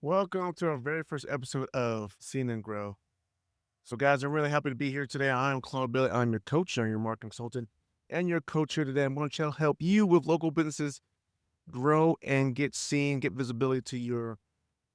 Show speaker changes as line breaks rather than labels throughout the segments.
Welcome to our very first episode of Seen and Grow. So, guys, I'm really happy to be here today. I'm Claude Bailey. I'm your coach, I'm your marketing consultant, and your coach here today. I'm going to help you with local businesses grow and get seen, get visibility to your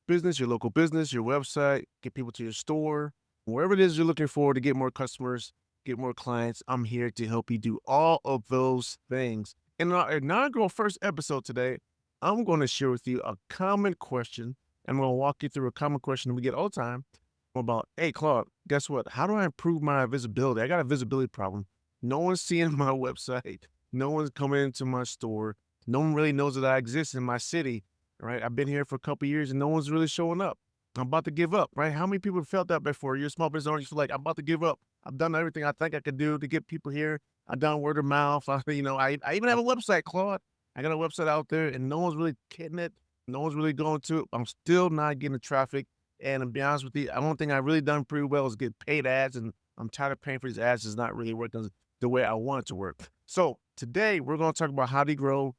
business, your local business, your website, get people to your store, wherever it is you're looking for to get more customers, get more clients. I'm here to help you do all of those things. In our inaugural first episode today, I'm going to share with you a common question. I'm going to walk you through a common question we get all the time about, hey, Claude, guess what? How do I improve my visibility? I got a visibility problem. No one's seeing my website. No one's coming into my store. No one really knows that I exist in my city, right? I've been here for a couple of years and no one's really showing up. I'm about to give up, right? How many people have felt that before? You're a small business owner, you feel like I'm about to give up. I've done everything I think I could do to get people here. I've done word of mouth. I even have a website, Claude. I got a website out there and no one's really hitting it. No one's really going to it. I'm still not getting the traffic. And to be honest with you, I don't think I've really done pretty well is get paid ads. And I'm tired of paying for these ads. It's not really working the way I want it to work. So today we're going to talk about how to grow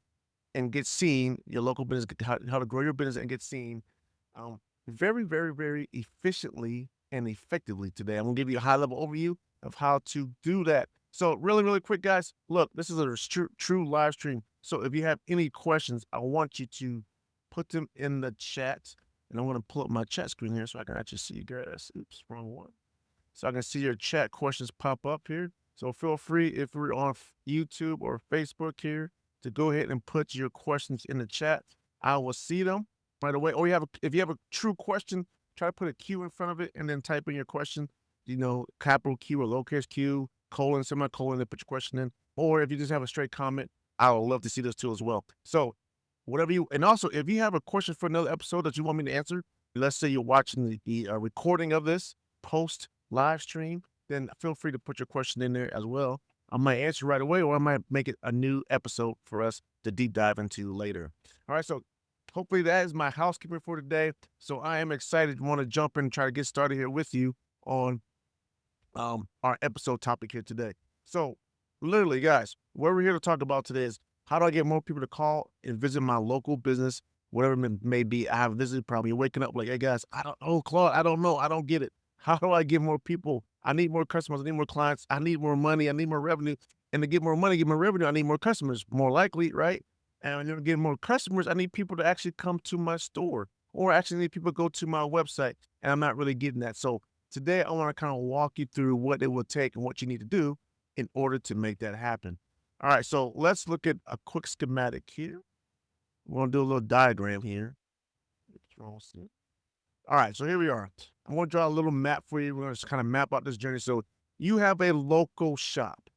and get seen, your local business, how to grow your business and get seen um, very, very, very efficiently and effectively today. I'm going to give you a high level overview of how to do that. So, really, really quick, guys, look, this is a true live stream. So, if you have any questions, I want you to put them in the chat. And I'm going to pull up my chat screen here so I can actually see you guys. Oops, wrong one. So I can see your chat questions pop up here. So feel free if we're on YouTube or Facebook here to go ahead and put your questions in the chat. I will see them right away. Or if you have a true question, try to put a Q in front of it and then type in your question, capital Q or lowercase Q, colon, semicolon, and put your question in. Or if you just have a straight comment, I would love to see this too as well. So and also if you have a question for another episode that you want me to answer, let's say you're watching the recording of this post live stream, then feel free to put your question in there as well. I might answer right away, or I might make it a new episode for us to deep dive into later. All right, so hopefully that is my housekeeping for today. So I am excited, want to jump in and try to get started here with you on our episode topic here today. So literally, guys, what we're here to talk about today is how do I get more people to call and visit my local business, whatever it may be. I have a visitor problem. You're waking up like, hey guys, Claude, I don't know. I don't get it. How do I get more people? I need more customers. I need more clients. I need more money. I need more revenue. And to get more money, get more revenue, I need more customers, more likely, right? And to get more customers, I need people to actually come to my store or actually need people to go to my website. And I'm not really getting that. So today I want to kind of walk you through what it will take and what you need to do in order to make that happen. All right, so let's look at a quick schematic here. We're gonna do a little diagram here. All right, so here we are. I'm gonna draw a little map for you. We're gonna just kind of map out this journey. So you have a local shop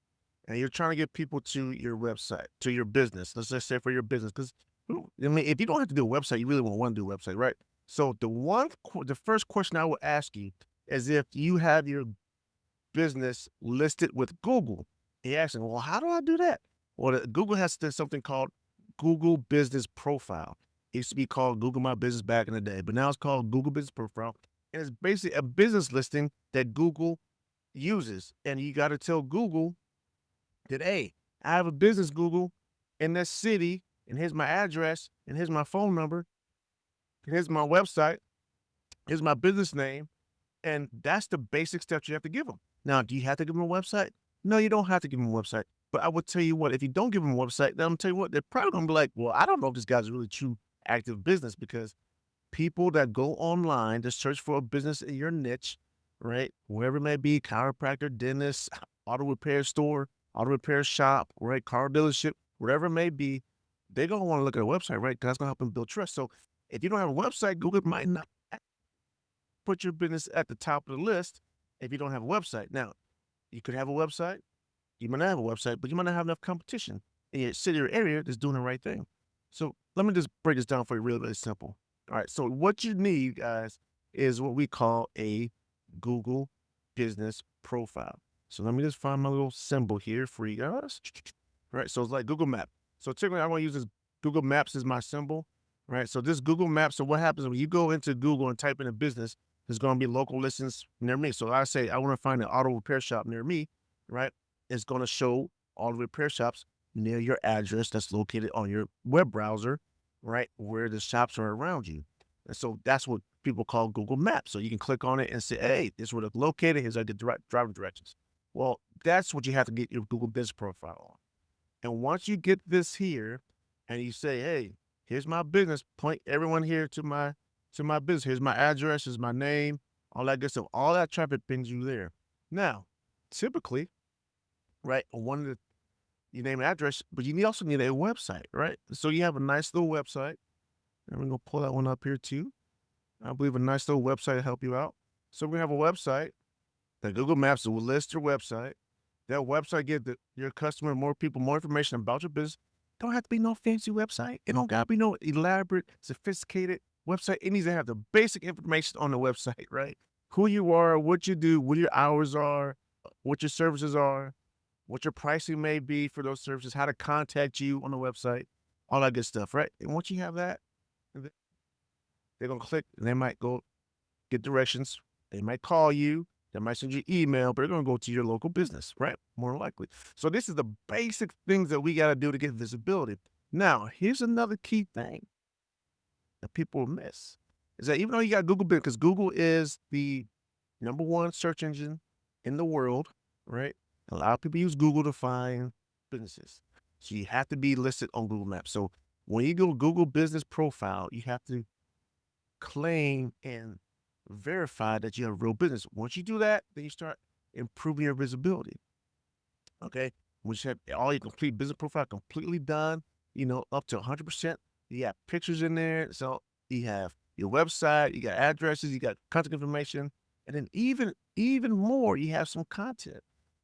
and you're trying to get people to your website, to your business. Let's just say for your business, because I mean, if you don't have to do a website, you really won't want to do a website, right? So the first question I will ask you is if you have your business listed with Google. He asked me, well, how do I do that? Well, Google has something called Google Business Profile. It used to be called Google My Business back in the day, but now it's called Google Business Profile. And it's basically a business listing that Google uses. And you got to tell Google that, hey, I have a business, Google, in this city, and here's my address, and here's my phone number, and here's my website, here's my business name, and that's the basic steps you have to give them. Now, do you have to give them a website? No, you don't have to give them a website. But I would tell you what, if you don't give them a website, then I'm tell you what, they're probably gonna be like, well, I don't know if this guy's a really true active business because people that go online to search for a business in your niche, right? Wherever it may be, chiropractor, dentist, auto repair store, auto repair shop, right? Car dealership, whatever it may be, they're gonna want to look at a website, right? Because that's gonna help them build trust. So if you don't have a website, Google might not put your business at the top of the list if you don't have a website. Now, you could have a website, you might not have a website, but you might not have enough competition in your city or area that's doing the right thing. So let me just break this down for you really, really simple. All right. So what you need, guys, is what we call a Google business profile. So let me just find my little symbol here for you guys. All right. So it's like Google Map. So typically I'm going to use this Google Maps as my symbol. Right. So this Google Maps. So what happens when you go into Google and type in a business, there's going to be local listings near me. So I say I want to find an auto repair shop near me, right? It's going to show all the repair shops near your address that's located on your web browser, right? Where the shops are around you. And so that's what people call Google Maps. So you can click on it and say, hey, this is where it's located. Here's like the driving directions. Well, that's what you have to get your Google Business Profile on. And once you get this here and you say, hey, here's my business, point everyone here to my business. Here's my address, here's my name, all that good stuff. All that traffic brings you there. Now, typically, right, one of the you name an address, but you also need a website, right? So you have a nice little website. And we're gonna pull that one up here too. I believe a nice little website to help you out. So we have a website that Google Maps will list your website. That website gives your customer, more people, more information about your business. Don't have to be no fancy website. It don't gotta be no elaborate, sophisticated website. It needs to have the basic information on the website, right? Who you are, what you do, what your hours are, what your services are, what your pricing may be for those services, how to contact you on the website, all that good stuff, right? And once you have that, they're gonna click and they might go get directions. They might call you. They might send you email, but they're gonna go to your local business, right? More likely. So this is the basic things that we gotta do to get visibility. Now, here's another key thing that people miss is that even though you got Google Business, because Google is the number one search engine in the world, right? A lot of people use Google to find businesses. So you have to be listed on Google Maps. So when you go Google Business Profile, you have to claim and verify that you have real business. Once you do that, then you start improving your visibility. Okay. Once you have all your complete business profile completely done, up to 100%, you have pictures in there. So you have your website, you got addresses, you got contact information, and then even more, you have some content.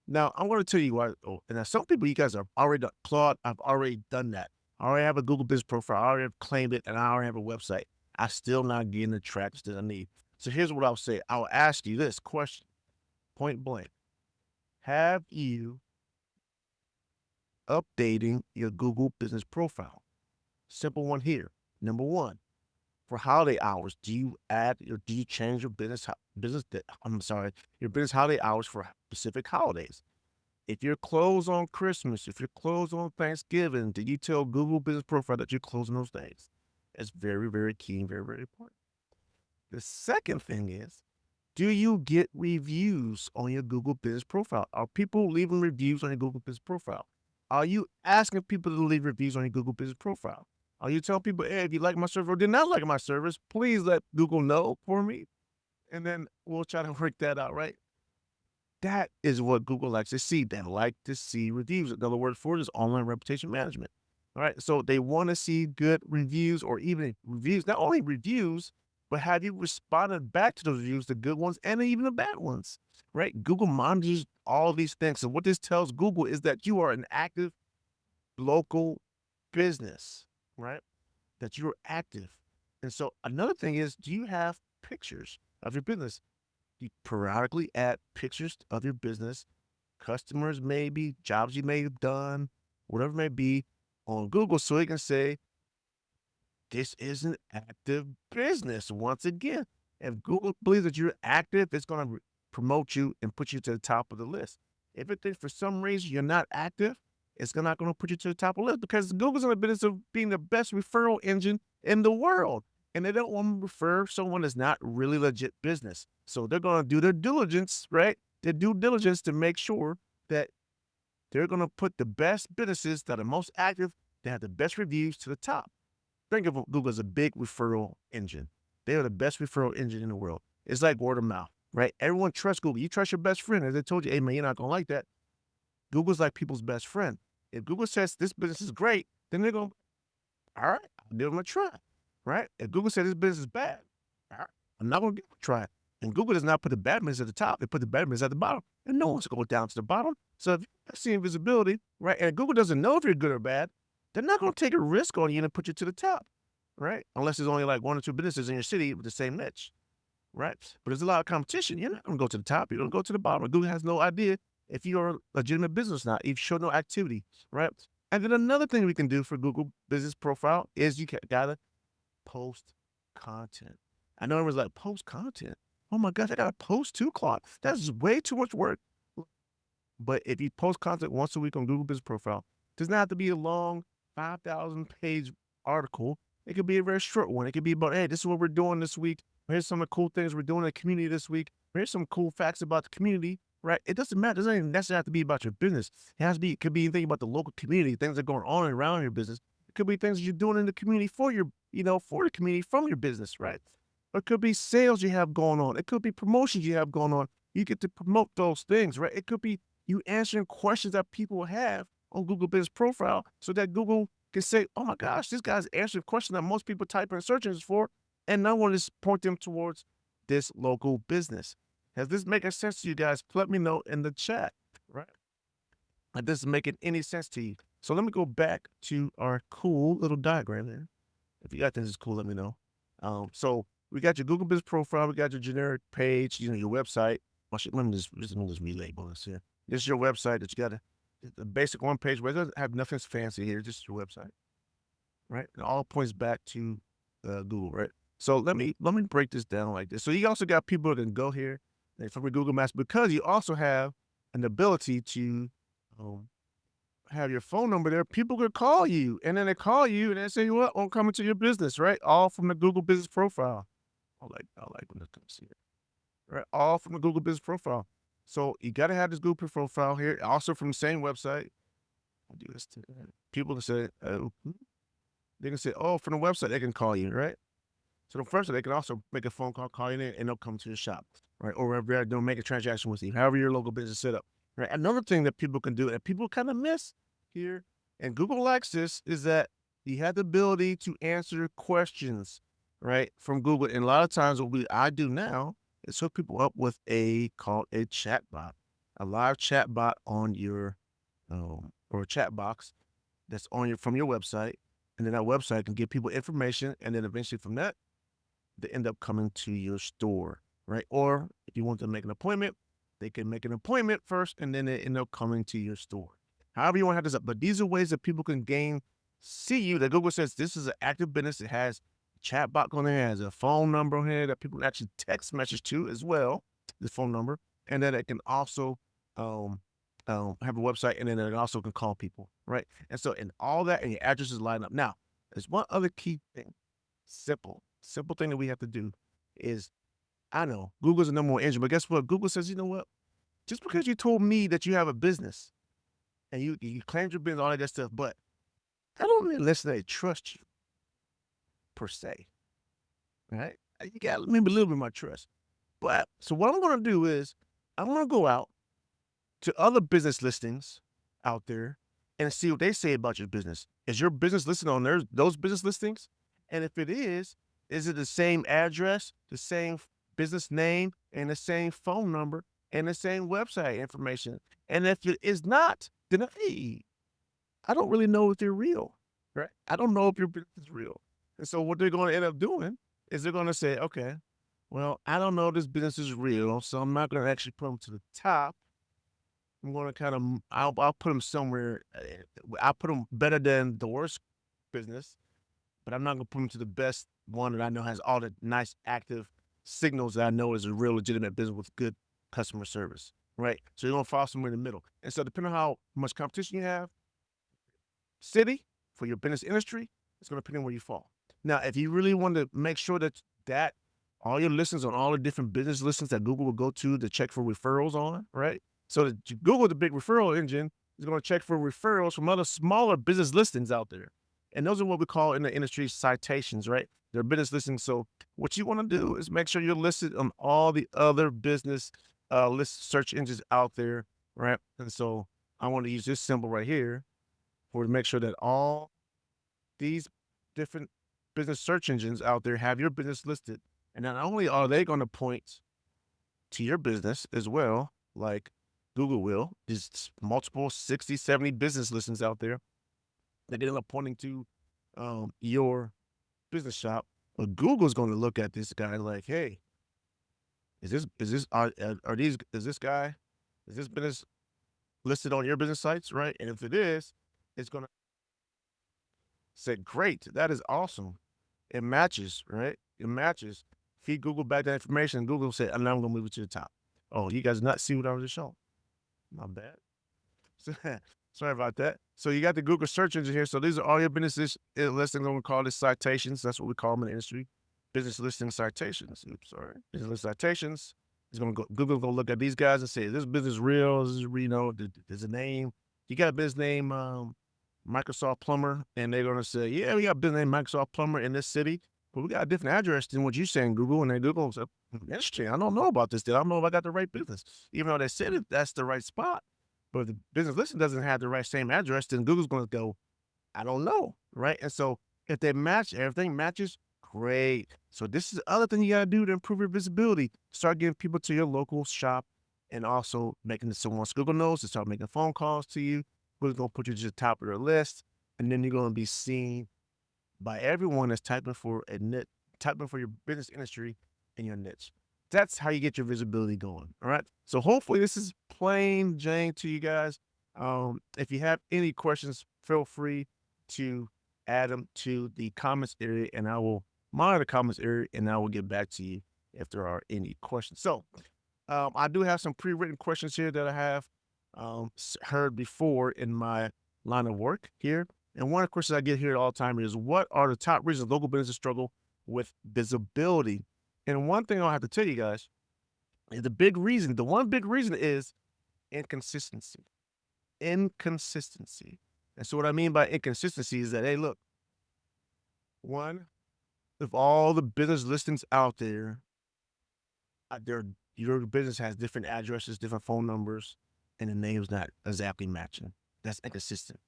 Now, I'm going to tell you why. Oh, and now some people, you guys are already done. Claude, I've already done that. I already have a Google Business Profile. I already have claimed it, and I already have a website. I still not getting the traction that I need. So here's what I'll say. I'll ask you this question, point blank. Have you updating your Google Business Profile? Simple one here. Number one, for holiday hours, do you add or do you change your your business holiday hours for specific holidays? If you're closed on Christmas, if you're closed on Thanksgiving, did you tell Google Business Profile that you're closing those days? It's very, very key and very, very important. The second thing is, do you get reviews on your Google Business Profile? Are people leaving reviews on your Google Business Profile? Are you asking people to leave reviews on your Google Business Profile? Are you telling people, hey, if you like my service or did not like my service, please let Google know for me? And then we'll try to work that out, right? That is what Google likes to see. They like to see reviews. Another word for it is online reputation management. All right. So they want to see good reviews or even reviews, not only reviews, but have you responded back to those reviews, the good ones and even the bad ones, right? Google monitors all these things. So what this tells Google is that you are an active local business, right? That you're active. And so another thing is, do you have pictures of your business? You periodically add pictures of your business, customers maybe, jobs you may have done, whatever it may be, on Google so it can say, this is an active business. Once again, if Google believes that you're active, it's going to promote you and put you to the top of the list. If it thinks for some reason you're not active, it's not going to put you to the top of the list because Google's in the business of being the best referral engine in the world. And they don't want to refer someone that's not really legit business. So they're going to do their diligence, right? Their due diligence to make sure that they're going to put the best businesses that are most active, that have the best reviews to the top. Think of Google as a big referral engine. They are the best referral engine in the world. It's like word of mouth, right? Everyone trusts Google. You trust your best friend. As I told you, hey man, you're not gonna like that. Google's like people's best friend. If Google says this business is great, then they're going, all right, I'll give them a try, right? If Google says this business is bad, all right, I'm not gonna give it a try. And Google does not put the bad business at the top; they put the bad business at the bottom, and no one's going down to the bottom. So if you're seeing visibility, right, and Google doesn't know if you're good or bad, they're not going to take a risk on you and put you to the top, right? Unless there's only like one or two businesses in your city with the same niche, right? But there's a lot of competition. You're not going to go to the top. You're going to go to the bottom. Google has no idea if you're a legitimate business or not. If you show no activity, right? And then another thing we can do for Google Business Profile is you gotta post content. I know everyone's like, post content. Oh my gosh, I gotta post too, Claude. That's way too much work. But if you post content once a week on Google Business Profile, it does not have to be a long 5,000 page article. It could be a very short one. It could be about, hey, this is what we're doing this week. Here's some of the cool things we're doing in the community this week. Here's some cool facts about the community, right? It doesn't matter. It doesn't even necessarily have to be about your business. It has to be, it could be anything about the local community, things that are going on around your business. It could be things you're doing in the community for your, for the community from your business, right? It could be sales you have going on. It could be promotions you have going on. You get to promote those things, right? It could be you answering questions that people have on Google Business Profile so that Google can say, oh my gosh, this guy's answering a question that most people type in search engines for, and no one is point them towards this local business. Has this making sense to you guys? Let me know in the chat, right? If this is making any sense to you. So let me go back to our cool little diagram there. If you got this is cool, let me know. So we got your Google Business Profile, we got your generic page, your website. Let me just relabel this here. This is your website that you got the basic one page where it doesn't have nothing fancy here, just your website, right? It all points back to Google, right? So let me break this down like this. So you also got people that can go here from your Google Maps because you also have an ability to have your phone number there. People could call you, and then they call you and they say, "What? I'm coming to your business," right? All from the Google Business Profile. I like when this comes here, right? All from the Google Business Profile. So you got to have this Google profile here, also from the same website. I'll do this to people to say, oh, they can say, oh, from the website, they can call you, right? So the first, they can also make a phone call you in, and they'll come to the shop, right? Or wherever they'll make a transaction with you, however your local business is set up, right? Another thing that people can do, and people kind of miss here, and Google likes this, is that you have the ability to answer questions, right, from Google. And a lot of times, I do now is hook people up with called a chat bot, a live chat bot on your or a chat box that's on from your website, and then that website can give people information, and then eventually from that they end up coming to your store, right? Or if you want to make an appointment, they can make an appointment first, and then they end up coming to your store. However you want to have this up, but these are ways that people can see you. That Google says this is an active business. It has a chat box on there, it has a phone number on here that people can actually text message to as well, the phone number, and then it can also um, have a website, and then it also can call people, right? And so, and all that, and your addresses line up. Now, there's one other key thing, simple thing that we have to do is, I know Google's the number one engine, but guess what? Google says, you know what? Just because you told me that you have a business and you claimed your business, all of that stuff, but I don't really necessarily trust you per se, right? You got maybe a little bit of my trust. But so what I'm going to do is I'm going to go out to other business listings out there and see what they say about your business. Is your business listed on those business listings? And if it is it the same address, the same business name, and the same phone number, and the same website information? And if it is not, then hey, I don't really know if they're real, right? I don't know if your business is real. And so what they're going to end up doing is they're going to say, okay, well, I don't know if this business is real, so I'm not going to actually put them to the top. I'm going to kind of, I'll put them somewhere. I'll put them better than the worst business, but I'm not going to put them to the best one that I know has all the nice active signals that I know is a real legitimate business with good customer service, right? So you're going to fall somewhere in the middle. And so depending on how much competition you have, city for your business industry, it's going to depend on where you fall. Now, if you really want to make sure that all your listings on all the different business listings that Google will go to check for referrals on, right? So Google, the big referral engine, is going to check for referrals from other smaller business listings out there. And those are what we call in the industry citations, right? They're business listings. So what you want to do is make sure you're listed on all the other business list search engines out there, right? And so I want to use this symbol right here to make sure that all these different business search engines out there have your business listed. And not only are they going to point to your business as well, like Google will, there's multiple 60, 70 business listings out there that end up pointing to your business shop. But Google's going to look at this guy like, hey, is this business listed on your business sites, right? And if it is, it's going to say, great, that is awesome. It matches, right? It matches. Feed Google back that information. Google said, and now I'm going to move it to the top. Oh, you guys not see what I was just showing? My bad. So, Sorry about that. So you got the Google search engine here. So these are all your business listings. I'm gonna call this citations. That's what we call them in the industry. Business listing citations. Oops, sorry. Business list citations. It's gonna go. Google's gonna look at these guys and say, "Is this business real? Is this there's a name? You got a business name, Microsoft Plumber," and they're gonna say, "Yeah, we got a business name Microsoft Plumber in this city, but we got a different address than what you're saying, Google." And then Google said, "Interesting. I don't know about this. I don't know if I got the right business, even though they said that's the right spot." But if the business listing doesn't have the right same address, then Google's going to go, I don't know, right? And so if they match, everything matches, great. So this is the other thing you got to do to improve your visibility. Start getting people to your local shop and also making it so once Google knows to start making phone calls to you. Google's going to put you to the top of their list, and then you're going to be seen by everyone that's typing for your business industry and your niche. That's how you get your visibility going. All right. So hopefully this is plain Jane to you guys. If you have any questions, feel free to add them to the comments area, and I will monitor the comments area, and I will get back to you if there are any questions. So I do have some pre-written questions here that I have heard before in my line of work here. And one of the questions I get here all the time is, what are the top reasons local businesses struggle with visibility? And one thing I'll have to tell you guys is the one big reason is inconsistency. Inconsistency. And so what I mean by inconsistency is that, hey, look, one, if all the business listings out there, there your business has different addresses, different phone numbers, and the name's not exactly matching. That's inconsistent.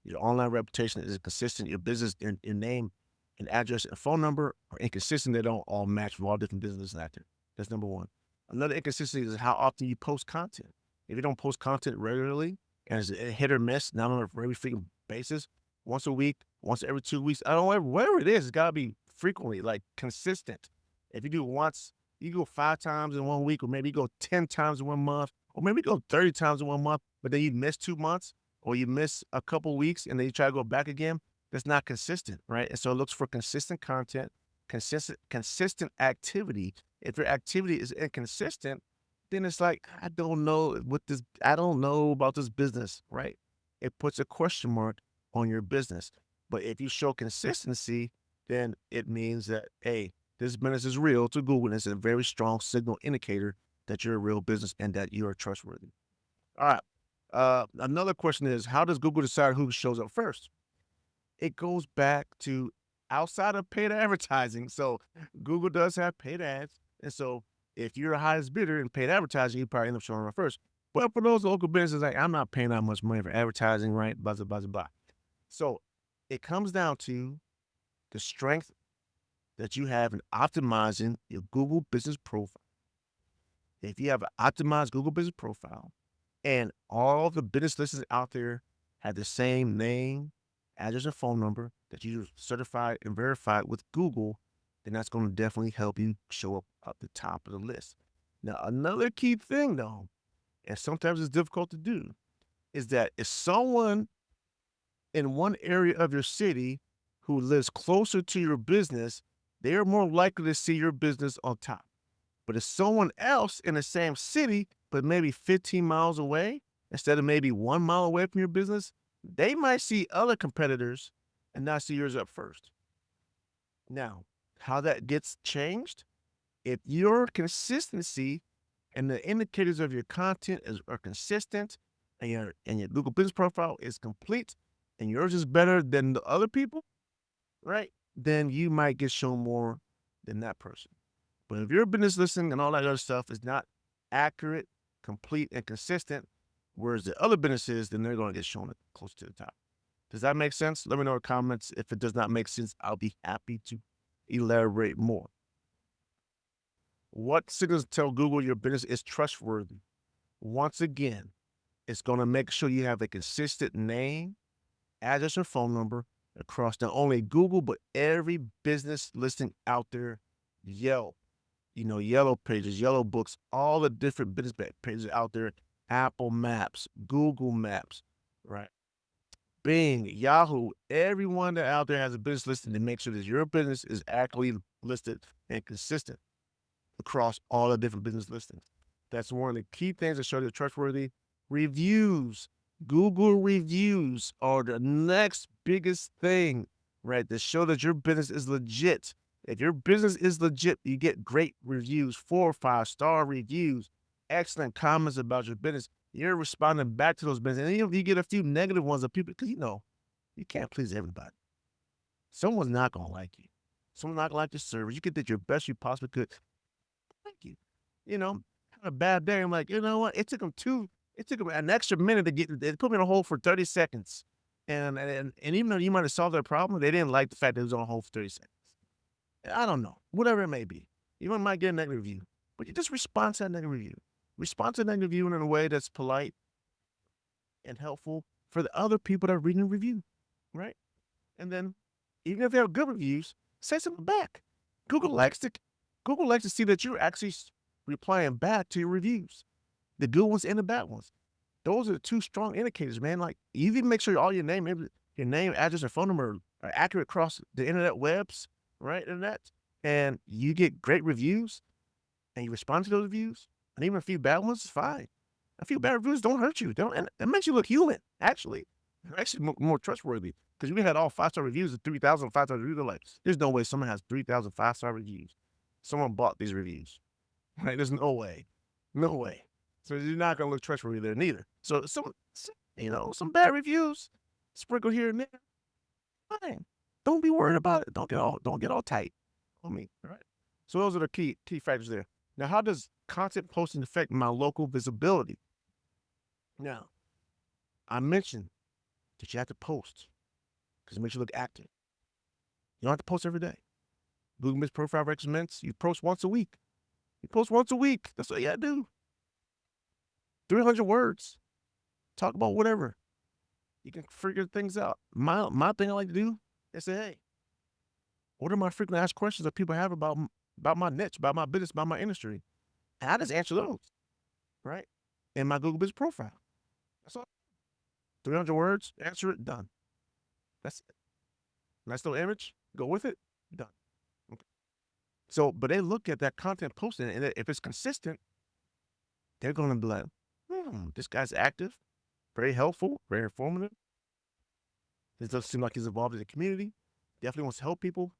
Your online reputation is inconsistent. Your business, your name, and address, and phone number are inconsistent. They don't all match with all different businesses out there. That's number one. Another inconsistency is how often you post content. If you don't post content regularly, and it's a hit or miss, not on a very frequent basis, once a week, once every 2 weeks, I don't know, whatever it is, it's got to be frequently, like consistent. If you do it once, you go 5 times in 1 week, or maybe you go 10 times in 1 month, or maybe you go 30 times in 1 month, but then you miss 2 months, or you miss a couple weeks, and then you try to go back again. That's not consistent, right? And so it looks for consistent content, consistent activity. If your activity is inconsistent, then it's like, I don't know about this business, right? It puts a question mark on your business. But if you show consistency, then it means that, hey, this business is real to Google, and it's a very strong signal indicator that you're a real business and that you are trustworthy. All right. Another question is, how does Google decide who shows up first? It goes back to outside of paid advertising. So Google does have paid ads. And so if you're the highest bidder in paid advertising, you probably end up showing up first. But for those local businesses, like, I'm not paying that much money for advertising, right? Blah, blah, blah, blah. So it comes down to the strength that you have in optimizing your Google business profile. If you have an optimized Google business profile and all the business listings out there have the same name, address, and phone number that you certified and verified with Google, then that's going to definitely help you show up at the top of the list. Now, another key thing, though, and sometimes it's difficult to do, is that if someone in one area of your city who lives closer to your business, they are more likely to see your business on top. But if someone else in the same city, but maybe 15 miles away, instead of maybe 1 mile away from your business, they might see other competitors and not see yours up first. Now, how that gets changed? If your consistency and the indicators of your content are consistent, and your Google business profile is complete, and yours is better than the other people, right? Then you might get shown more than that person. But if your business listing and all that other stuff is not accurate, complete, and consistent, whereas the other businesses, then they're going to get shown close to the top. Does that make sense? Let me know in the comments. If it does not make sense, I'll be happy to elaborate more. What signals tell Google your business is trustworthy? Once again, it's going to make sure you have a consistent name, address, and phone number across not only Google, but every business listing out there. Yelp, Yellow Pages, Yellow Books, all the different business pages out there, Apple Maps, Google Maps, right? Bing, Yahoo, everyone that out there has a business listing to make sure that your business is accurately listed and consistent across all the different business listings. That's one of the key things that show you're trustworthy. Reviews. Google reviews are the next biggest thing, right? To show that your business is legit. If your business is legit, you get great reviews, 4 or 5 star reviews, excellent comments about your business. You're responding back to those businesses. And even if you get a few negative ones of people, because you can't please everybody. Someone's not gonna like you. Someone's not gonna like your service. You did your best you possibly could. Thank you. Had a bad day. I'm like, you know what? It took them an extra minute to get. They put me on hold for 30 seconds, and even though you might have solved their problem, they didn't like the fact that it was on hold for 30 seconds. I don't know, whatever it may be. You might get a negative review, but you just respond to that negative review. Respond to that negative review in a way that's polite and helpful for the other people that are reading the review, right? And then, even if they have good reviews, say something back. Google likes to Google likes to see that you're actually replying back to your reviews, the good ones and the bad ones. Those are the two strong indicators, man. Like, you even make sure all your name, address, and phone number are accurate across the internet webs, right? Internet, and you get great reviews, and you respond to those reviews, and even a few bad ones is fine. A few bad reviews don't hurt you. They don't, and it makes you look human. Actually, you're actually more trustworthy because we had all 5 star reviews of 3,000 5 star reviews. They're like, there's no way someone has 3,000 5 star reviews. Someone bought these reviews. Right? There's no way. No way. So you're not gonna look trustworthy there neither. So some bad reviews sprinkled here and there. Fine. Don't be worried about it. Don't get all tight on me. All right. So those are the key factors there. Now, how does content posting affect my local visibility? Now, I mentioned that you have to post because it makes you look active. You don't have to post every day. Google Business Profile recommends you post once a week. You post once a week. That's all you gotta do. 300 words. Talk about whatever. You can figure things out. My thing I like to do is say, hey, what are my frequently asked questions that people have about my niche, about my business, about my industry? And I just answer those, right? In my Google Business Profile. That's all. 300 words, answer it, done. That's it. Nice little image, go with it, done. Okay. So, but they look at that content posting, and if it's consistent, they're going to be like, this guy's active, very helpful, very informative. This does seem like he's involved in the community. Definitely wants to help people.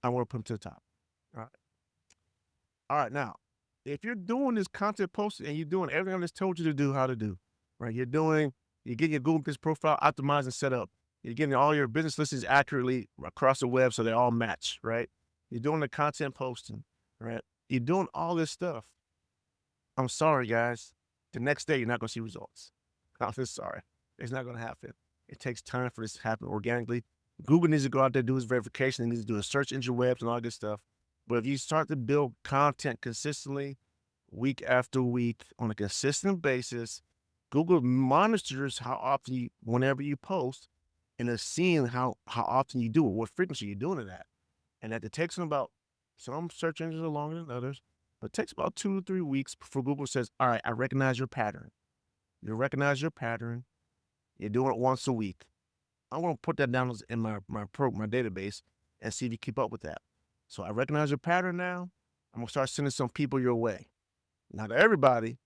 I want to put him to the top. All right. All right. Now, if you're doing this content posting and you're doing everything I just told you to do, how to do, right? You're getting your Google Business Profile optimized and set up. You're getting all your business listings accurately across the web so they all match, right? You're doing the content posting, right? You're doing all this stuff. I'm sorry, guys. The next day, you're not going to see results. I'm just sorry. It's not going to happen. It takes time for this to happen organically. Google needs to go out there and do its verification. It needs to do a search engine webs and all good stuff. But if you start to build content consistently, week after week, on a consistent basis, Google monitors how often whenever you post, and is seeing how often you do it, what frequency you're doing it at. And that it takes them about, some search engines are longer than others, but it takes about 2 to 3 weeks before Google says, all right, I recognize your pattern. You recognize your pattern. You're doing it once a week. I'm going to put that down in my database and see if you keep up with that. So I recognize your pattern now. I'm going to start sending some people your way. Not everybody,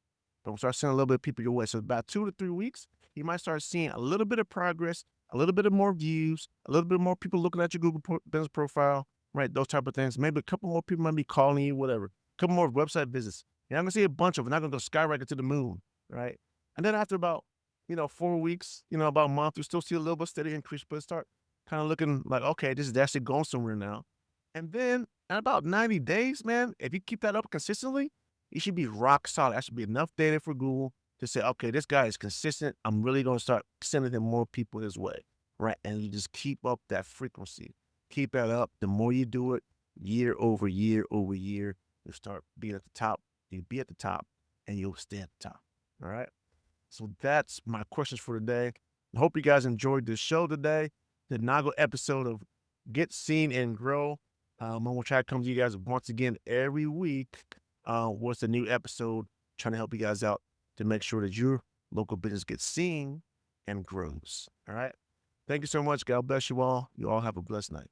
but I'm going to start sending a little bit of people your way. So about 2 to 3 weeks, you might start seeing a little bit of progress, a little bit of more views, a little bit more people looking at your Google Business Profile, right? Those type of things. Maybe a couple more people might be calling you, whatever. A couple more website visits. You're not going to see a bunch of them. Not going to go skyrocket to the moon, right? And then after about 4 weeks, about a month, you still see a little bit steady increase, but start kind of looking like, okay, this is actually going somewhere now. And then in about 90 days, man, if you keep that up consistently, you should be rock solid. That should be enough data for Google to say, okay, this guy is consistent. I'm really going to start sending him more people his way, right? And you just keep up that frequency. Keep that up. The more you do it, year over year over year, you start being at the top. You'll be at the top, and you'll stay at the top, all right? So that's my questions for today. I hope you guys enjoyed this show today, the inaugural episode of Get Seen and Grow. I'm going to try to come to you guys once again every week. What's a new episode, trying to help you guys out to make sure that your local business gets seen and grows. All right. Thank you so much. God bless you all. You all have a blessed night.